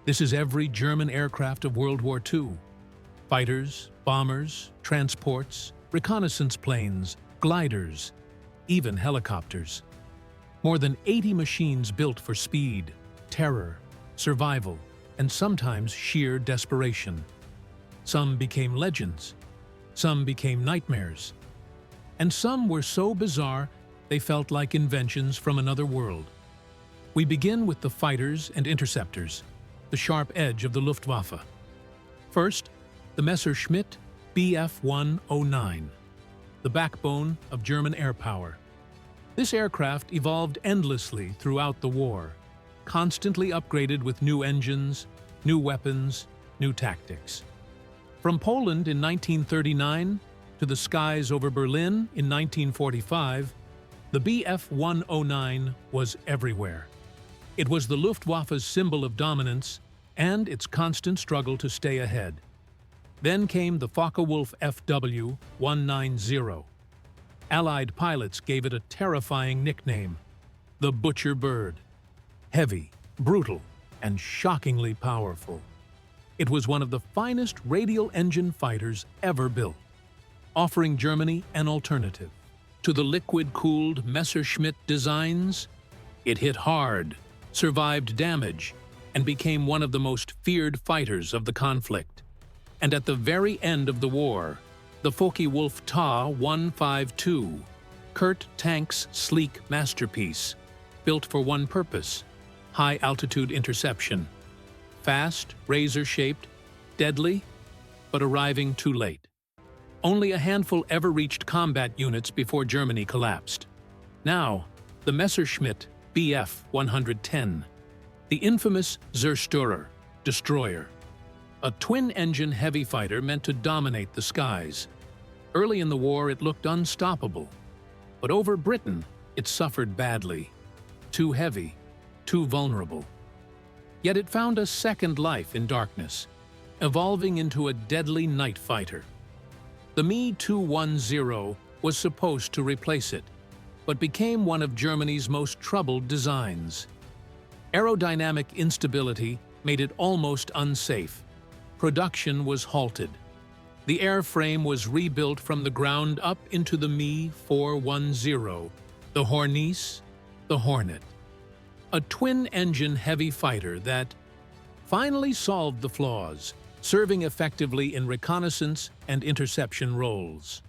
This is every German aircraft of World War II. Fighters, bombers, transports, reconnaissance planes, gliders, even helicopters. More than 80 machines built for speed, terror, survival, and sometimes sheer desperation. Some became legends, some became nightmares, and some were so bizarre they felt like inventions from another world. We begin with the fighters and interceptors, the sharp edge of the Luftwaffe. First, the Messerschmitt Bf-109, the backbone of German air power. This aircraft evolved endlessly throughout the war, constantly upgraded with new engines, new weapons, new tactics. From Poland in 1939 to the skies over Berlin in 1945, the Bf-109 was everywhere. It was the Luftwaffe's symbol of dominance and its constant struggle to stay ahead. Then came the Focke-Wulf FW-190. Allied pilots gave it a terrifying nickname, the Butcher Bird. Heavy, brutal, and shockingly powerful. It was one of the finest radial engine fighters ever built, offering Germany an alternative. To the liquid-cooled Messerschmitt designs, it hit hard, survived damage, and became one of the most feared fighters of the conflict. And at the very end of the war, the Focke-Wulf Ta-152, Kurt Tank's sleek masterpiece, built for one purpose: high-altitude interception. Fast, razor-shaped, deadly, but arriving too late. Only a handful ever reached combat units before Germany collapsed. Now, the Messerschmitt Bf-110, the infamous Zerstörer, destroyer. A twin-engine heavy fighter meant to dominate the skies. Early in the war, it looked unstoppable. But over Britain, it suffered badly. Too heavy, too vulnerable. Yet it found a second life in darkness, evolving into a deadly night fighter. The Me-210 was supposed to replace it, but became one of Germany's most troubled designs. Aerodynamic instability made it almost unsafe. Production was halted. The airframe was rebuilt from the ground up into the Me-410, the Hornice, the Hornet. A twin-engine heavy fighter that finally solved the flaws, serving effectively in reconnaissance and interception roles.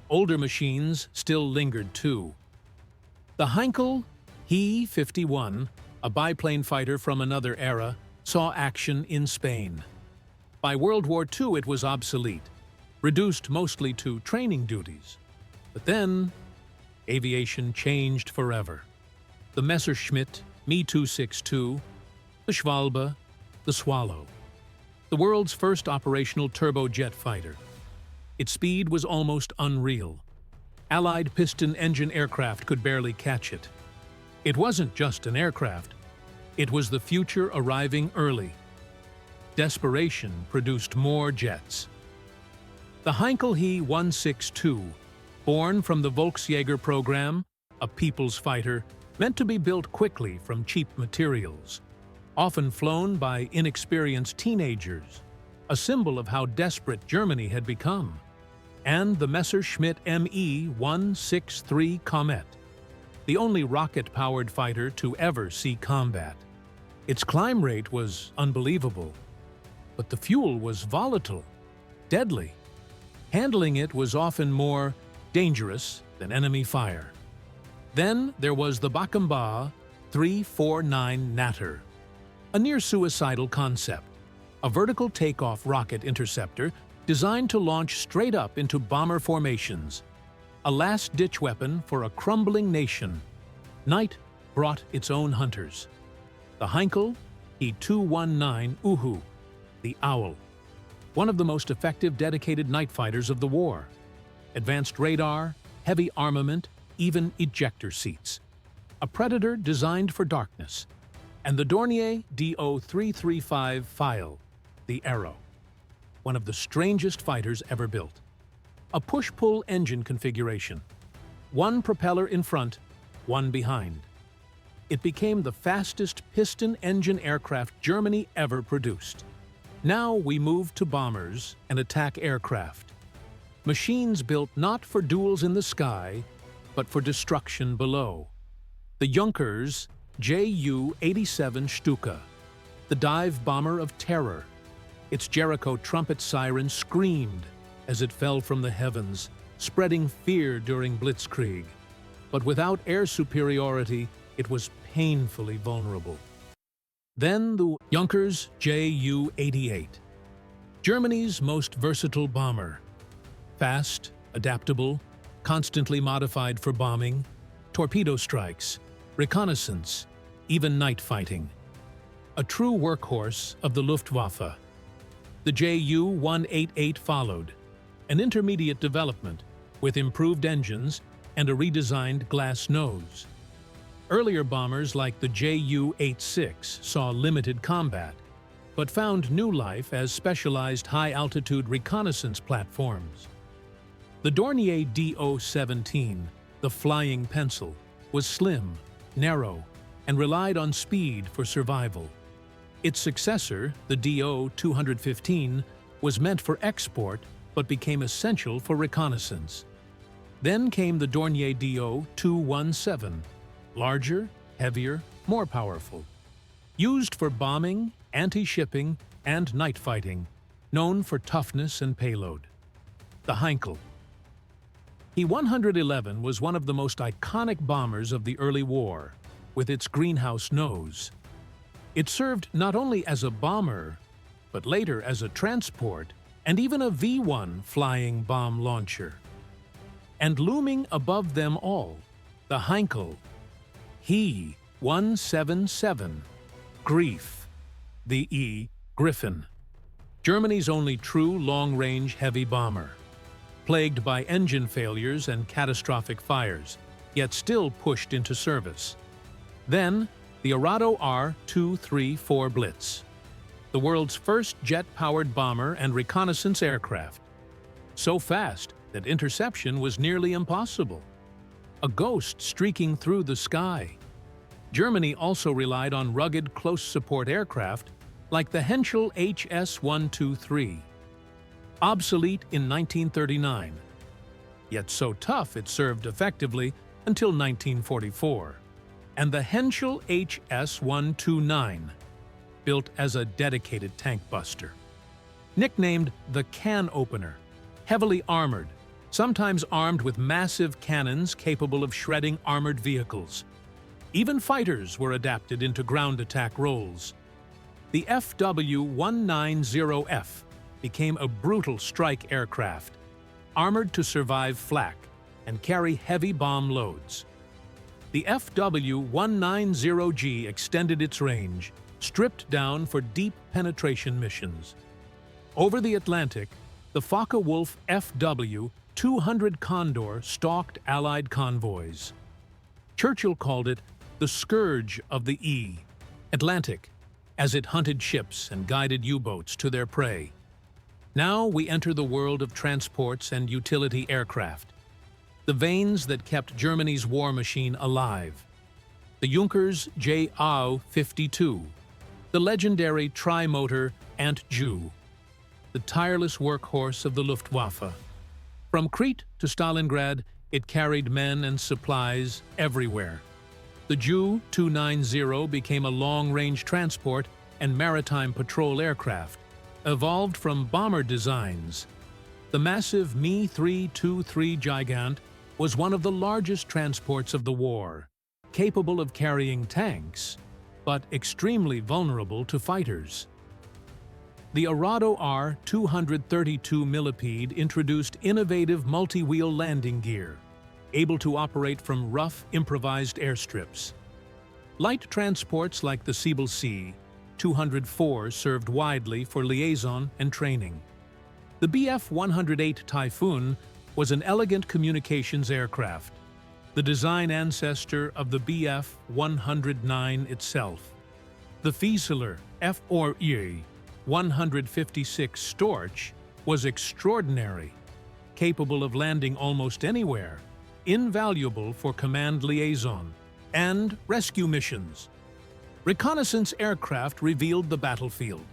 Older machines still lingered too. The Heinkel He-51, a biplane fighter from another era, saw action in Spain. By World War II, it was obsolete, reduced mostly to training duties. But then, aviation changed forever. The Messerschmitt Me-262, the Schwalbe, the Swallow. The world's first operational turbojet fighter. Its speed was almost unreal. Allied piston-engine aircraft could barely catch it. It wasn't just an aircraft. It was the future arriving early. Desperation produced more jets. The Heinkel He-162, born from the Volksjäger program, a people's fighter, meant to be built quickly from cheap materials, often flown by inexperienced teenagers, a symbol of how desperate Germany had become. And the Messerschmitt Me-163 Comet, the only rocket-powered fighter to ever see combat. Its climb rate was unbelievable, but the fuel was volatile, deadly. Handling it was often more dangerous than enemy fire. Then there was the Backenbach 349 Natter, a near-suicidal concept, a vertical takeoff rocket interceptor designed to launch straight up into bomber formations, a last-ditch weapon for a crumbling nation. Night brought its own hunters. The Heinkel He-219 Uhu, the Owl, one of the most effective dedicated night fighters of the war. Advanced radar, heavy armament, even ejector seats. A predator designed for darkness. And the Dornier Do-335 File, the Arrow, one of the strangest fighters ever built. A push-pull engine configuration. One propeller in front, one behind. it became the fastest piston-engine aircraft Germany ever produced. Now we move to bombers and attack aircraft. Machines built not for duels in the sky, but for destruction below. The Junkers Ju-87 Stuka, the dive bomber of terror. Its Jericho trumpet siren screamed as it fell from the heavens, spreading fear during blitzkrieg. But without air superiority, it was painfully vulnerable. Then the Junkers Ju-88, Germany's most versatile bomber. Fast, adaptable, constantly modified for bombing, torpedo strikes, reconnaissance, even night fighting. A true workhorse of the Luftwaffe. The Ju-188 followed, an intermediate development with improved engines and a redesigned glass nose. Earlier bombers like the Ju-86 saw limited combat, but found new life as specialized high-altitude reconnaissance platforms. The Dornier Do-17, the flying pencil, was slim, narrow, and relied on speed for survival. Its successor, the Do-215, was meant for export but became essential for reconnaissance. Then came the Dornier Do-217, larger, heavier, more powerful. Used for bombing, anti-shipping, and night fighting, known for toughness and payload. The Heinkel. He-111 was one of the most iconic bombers of the early war, with its greenhouse nose. It served not only as a bomber, but later as a transport and even a V-1 flying bomb launcher. And looming above them all, the Heinkel He-177, Grief, the E. Griffin, Germany's only true long-range heavy bomber. Plagued by engine failures and catastrophic fires, yet still pushed into service. Then, the Arado R-234 Blitz, the world's first jet-powered bomber and reconnaissance aircraft. So fast that interception was nearly impossible. A ghost streaking through the sky. Germany also relied on rugged close-support aircraft like the Henschel HS-123. Obsolete in 1939, yet so tough it served effectively until 1944, and the Henschel HS-129, built as a dedicated tank buster. Nicknamed the Can Opener, heavily armored, sometimes armed with massive cannons capable of shredding armored vehicles. Even fighters were adapted into ground attack roles. The FW-190F became a brutal strike aircraft, armored to survive flak and carry heavy bomb loads. The FW-190G extended its range, stripped down for deep penetration missions. Over the Atlantic, the Focke-Wulf FW-200 Condor stalked Allied convoys. Churchill called it the scourge of the Atlantic, as it hunted ships and guided U-boats to their prey. Now we enter the world of transports and utility aircraft, the veins that kept Germany's war machine alive. The Junkers Ju-52, the legendary tri-motor Ant-Ju, the tireless workhorse of the Luftwaffe. From Crete to Stalingrad, it carried men and supplies everywhere. The Ju-290 became a long-range transport and maritime patrol aircraft, evolved from bomber designs. The massive Me-323 Gigant was one of the largest transports of the war, capable of carrying tanks, but extremely vulnerable to fighters. The Arado R-232 Millipede introduced innovative multi-wheel landing gear, able to operate from rough, improvised airstrips. Light transports like the Siebel C-204 served widely for liaison and training. The Bf-108 Typhoon was an elegant communications aircraft, the design ancestor of the Bf-109 itself. The Fieseler F-156 Storch was extraordinary, capable of landing almost anywhere, invaluable for command liaison, and rescue missions. Reconnaissance aircraft revealed the battlefield.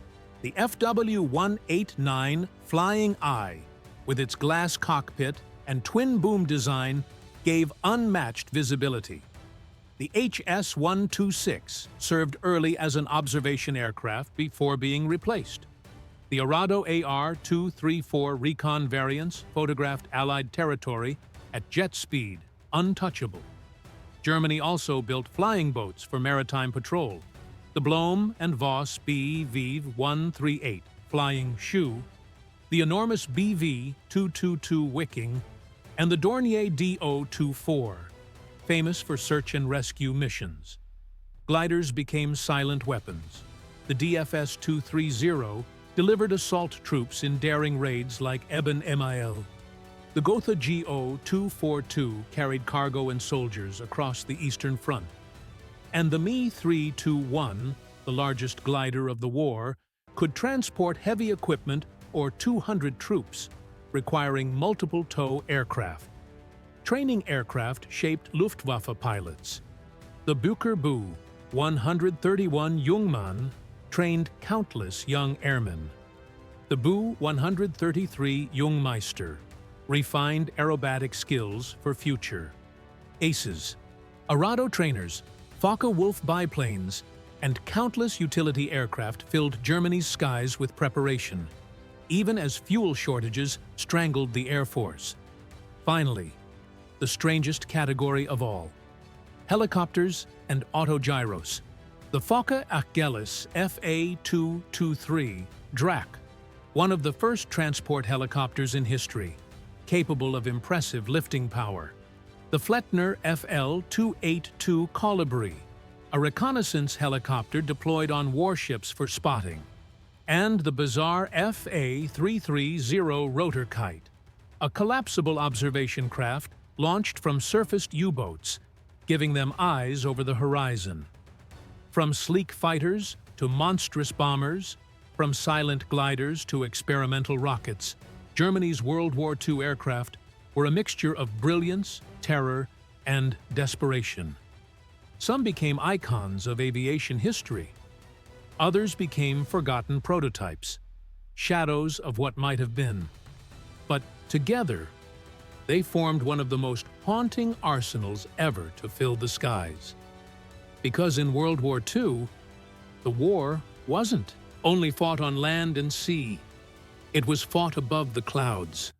The FW-189 Flying Eye, with its glass cockpit and twin-boom design, gave unmatched visibility. The HS-126 served early as an observation aircraft before being replaced. The Arado AR-234 recon variants photographed Allied territory at jet speed, untouchable. Germany also built flying boats for maritime patrol. The Blohm and Voss BV-138 Flying Shoe, the enormous BV-222 Wiking, and the Dornier DO-24, famous for search and rescue missions. Gliders became silent weapons. The DFS-230 delivered assault troops in daring raids like Eben Emael. The Gotha GO-242 carried cargo and soldiers across the Eastern Front. And the Me-321, the largest glider of the war, could transport heavy equipment or 200 troops, requiring multiple tow aircraft. Training aircraft shaped Luftwaffe pilots. The Bücher Bu 131 Jungmann trained countless young airmen. The Bu 133 Jungmeister refined aerobatic skills for future. Aces, Arado trainers, Focke-Wulf biplanes, and countless utility aircraft filled Germany's skies with preparation, even as fuel shortages strangled the Air Force. Finally, the strangest category of all, helicopters and autogyros. The Fokker Achilles FA-223 Drac, one of the first transport helicopters in history, capable of impressive lifting power. The Flettner FL-282 Colibri, a reconnaissance helicopter deployed on warships for spotting. And the bizarre FA-330 Rotor Kite, a collapsible observation craft launched from surfaced U-boats, giving them eyes over the horizon. From sleek fighters to monstrous bombers, from silent gliders to experimental rockets, Germany's World War II aircraft were a mixture of brilliance, terror, and desperation. Some became icons of aviation history. Others became forgotten prototypes, shadows of what might have been. But together, they formed one of the most haunting arsenals ever to fill the skies. Because in World War II, the war wasn't only fought on land and sea. It was fought above the clouds,